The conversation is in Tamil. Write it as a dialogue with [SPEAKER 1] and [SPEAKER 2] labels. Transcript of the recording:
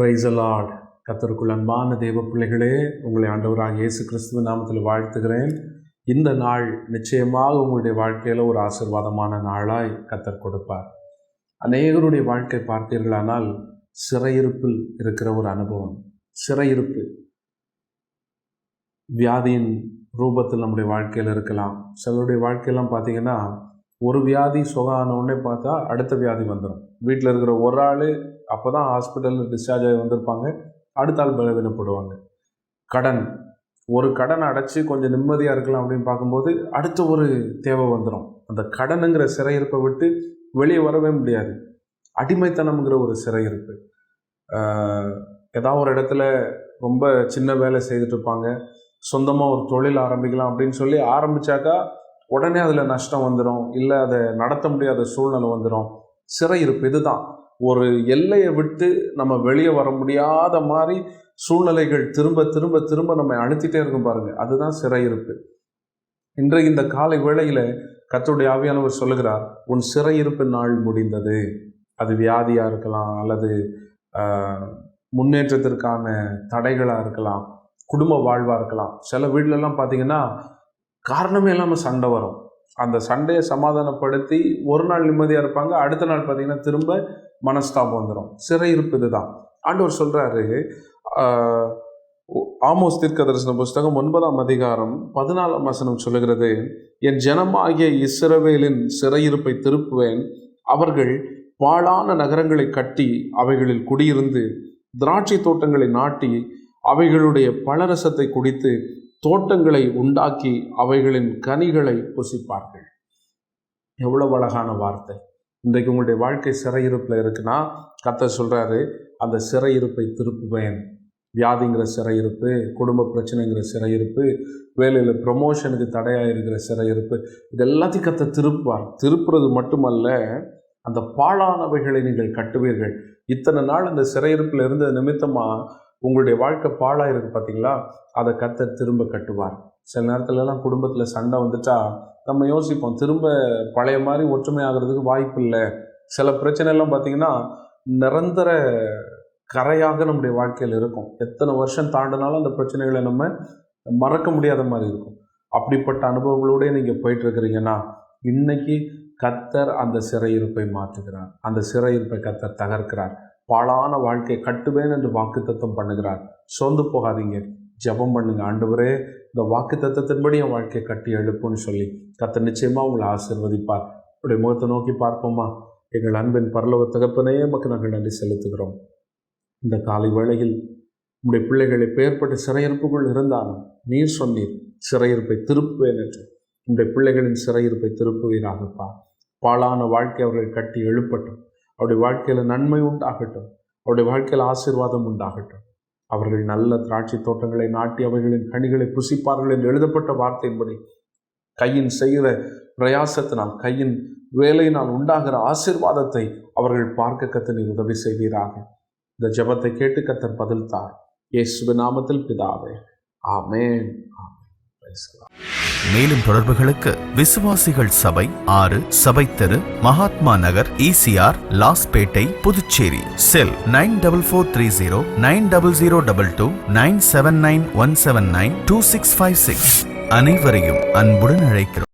[SPEAKER 1] Praise the Lord. கர்த்தருக்குள் அன்பான தேவ பிள்ளைகளே, உங்களை ஆண்டவராக இயேசு கிறிஸ்துவின் நாமத்தில் வாழ்த்துகிறேன். இந்த நாள் நிச்சயமாக உங்களுடைய வாழ்க்கையில் ஒரு ஆசீர்வாதமான நாளாய் கர்த்தர் கொடுப்பார். அநேகருடைய வாழ்க்கை பார்த்தீர்களானால் சிறையிருப்பில் இருக்கிற ஒரு அனுபவம். சிறையிருப்பு வியாதியின் ரூபத்தில் நம்முடைய வாழ்க்கையில் இருக்கலாம். சிலருடைய வாழ்க்கையெல்லாம் பார்த்தீங்கன்னா ஒரு வியாதி சுகம் ஆனவுடனே பார்த்தா அடுத்த வியாதி வந்துடும். வீட்டில் இருக்கிற ஒரு ஆள் அப்போ தான் ஹாஸ்பிட்டலில் டிஸ்சார்ஜ் ஆகி வந்திருப்பாங்க, அடுத்த ஆள் பலவீனப்படுவாங்க. ஒரு கடனை அடைச்சி கொஞ்சம் நிம்மதியாக இருக்கலாம் அப்படின்னு பார்க்கும்போது அடுத்த ஒரு தேவை வந்துடும். அந்த கடனுங்கிற சிறையிருப்பை விட்டு வெளியே வரவே முடியாது. அடிமைத்தனம்ங்கிற ஒரு சிறையிருப்பு. ஏதாவது ஒரு இடத்துல ரொம்ப சின்ன வேலை செய்துட்டு இருப்பாங்க, சொந்தமாக ஒரு தொழில் ஆரம்பிக்கலாம் அப்படின்னு சொல்லி ஆரம்பித்தாக்கா உடனே அதில் நஷ்டம் வந்துடும், இல்லை அதை நடத்த முடியாத சூழ்நிலை வந்துடும். சிறையிருப்பு இதுதான். ஒரு எல்லையை விட்டு நம்ம வெளியே வர முடியாத மாதிரி சூழ்நிலைகள் திரும்ப திரும்ப திரும்ப நம்ம அழுத்திட்டே இருக்கும் பாருங்க, அதுதான் சிறையிருப்பு. இன்றைக்கு இந்த காலை வேளையில் கர்த்தருடைய ஆவியானவர் சொல்லுகிறார், உன் சிறையிருப்பு நாள் முடிந்தது. அது வியாதியாக இருக்கலாம், அல்லது முன்னேற்றத்திற்கான தடைகளாக இருக்கலாம், குடும்ப வாழ்வாக இருக்கலாம். சில வீட்டிலலாம் பார்த்தீங்கன்னா காரணமே இல்லாமல் சண்டை வரும். அந்த சண்டையை சமாதானப்படுத்தி ஒரு நாள் நிம்மதியாக இருப்பாங்க, அடுத்த நாள் பார்த்தீங்கன்னா திரும்ப மனஸ்தாபம் வந்துடும். சிறையிருப்பு இதுதான். ஆண்டவர் சொல்கிறாரு, ஆமோஸ் தீர்க்கதரிசன புஸ்தகம் 9ஆம் அதிகாரம் 14ஆம் வசனம் சொல்லுகிறது, என் ஜனமாகிய இஸ்ரவேலின் சிறையிருப்பை திருப்புவேன். அவர்கள் பாழான நகரங்களை கட்டி அவைகளில் குடியிருந்து திராட்சை தோட்டங்களை நாட்டி அவைகளுடைய பழரசத்தை குடித்து தோட்டங்களை உண்டாக்கி அவைகளின் கனிகளை புசிப்பார்கள். எவ்வளவு அழகான வார்த்தை. இன்றைக்கு உங்களுடைய வாழ்க்கை சிறையிருப்பில் இருக்குன்னா கர்த்தர் சொல்கிறாரு, அந்த சிறையிருப்பை திருப்புவேன். வியாதிங்கிற சிறையிருப்பு, குடும்ப பிரச்சனைங்கிற சிறையிருப்பு, வேலையில் ப்ரமோஷனுக்கு தடையாக இருக்கிற சிறையிருப்பு, இது எல்லாத்தையும் கர்த்தர் திருப்புவார். திருப்புறது மட்டுமல்ல, அந்த பாழானவைகளை நீங்கள் கட்டுவீர்கள். இத்தனை நாள் அந்த சிறையிருப்பில் இருந்த நிமித்தமாக உங்களுடைய வாழ்க்கை பாழாக இருக்குது பார்த்தீங்களா, அதை கர்த்தர் திரும்ப கட்டுவார். சில நேரத்துலலாம் குடும்பத்தில் சண்டை வந்துட்டா நம்ம யோசிப்போம், திரும்ப பழைய மாதிரி ஒற்றுமை ஆகிறதுக்கு வாய்ப்பு இல்லை. சில பிரச்சனைலாம் பார்த்திங்கன்னா நிரந்தர கரையாக நம்முடைய வாழ்க்கையில் இருக்கும். எத்தனை வருஷம் தாண்டினாலும் அந்த பிரச்சனைகளை நம்ம மறக்க முடியாத மாதிரி இருக்கும். அப்படிப்பட்ட அனுபவங்களோடய நீங்கள் போயிட்டுருக்கிறீங்கன்னா இன்னைக்கு கர்த்தர் அந்த சிறையிருப்பை மாற்றுகிறார். அந்த சிறையிருப்பை கர்த்தர் தகர்க்கிறார். பாழான வாழ்க்கையை கட்டுவேன் என்று வாக்குத்தத்தம் பண்ணுகிறார். சோர்ந்து போகாதீங்க, ஜெபம் பண்ணுங்க. ஆண்டவரே, இந்த வாக்குத்தத்தத்தின்படி என் வாழ்க்கையை கட்டி எழுப்புன்னு சொல்லி கர்த்தர் நிச்சயமாக உங்களை ஆசீர்வதிப்பார். உடைய முகத்தை நோக்கி பார்ப்போமா? எங்கள் அன்பின் பரலோக தகப்பனே, உமக்கு நாங்கள் நன்றி செலுத்துகிறோம். இந்த காலை வேளையில் உடைய பிள்ளைகளை பெயர்பட்ட சிறையிருப்புகள் இருந்தாலும் நீர் சொன்னீர், சிறையிருப்பை திருப்புவேன் என்று. உடைய பிள்ளைகளின் சிறையிருப்பை திருப்புவீராகப்பா. பாழான வாழ்க்கை அவர்கள் கட்டி எழுப்பட்டும். அவருடைய வாழ்க்கையில் நன்மை உண்டாகட்டும். அவருடைய வாழ்க்கையில் ஆசீர்வாதம் உண்டாகட்டும். அவர்கள் நல்ல திராட்சை தோட்டங்களை நாட்டி அவைகளின் கனிகளை புசிப்பார்கள் என்று எழுதப்பட்ட வார்த்தையின்படி கையின் செய்கிற பிரயாசத்தினால், கையின் வேலையினால் உண்டாகிற ஆசீர்வாதத்தை அவர்கள் பார்க்க கர்த்தர் நீர் உதவி செய்வீராக. இந்த ஜெபத்தை கேட்டு கர்த்தர் பதில் தார். இயேசுவின் நாமத்தில் பிதாவே, ஆமென்.
[SPEAKER 2] மேலும் தொடர்புகளுக்கு விசுவாசிகள் சபை 6 சபை தெரு, மகாத்மா நகர், ECR, லாஸ்பேட்டை, புதுச்சேரி. செல் 94430 90022 979 179 2656. அனைவரையும் அன்புடன் அழைக்கிறோம்.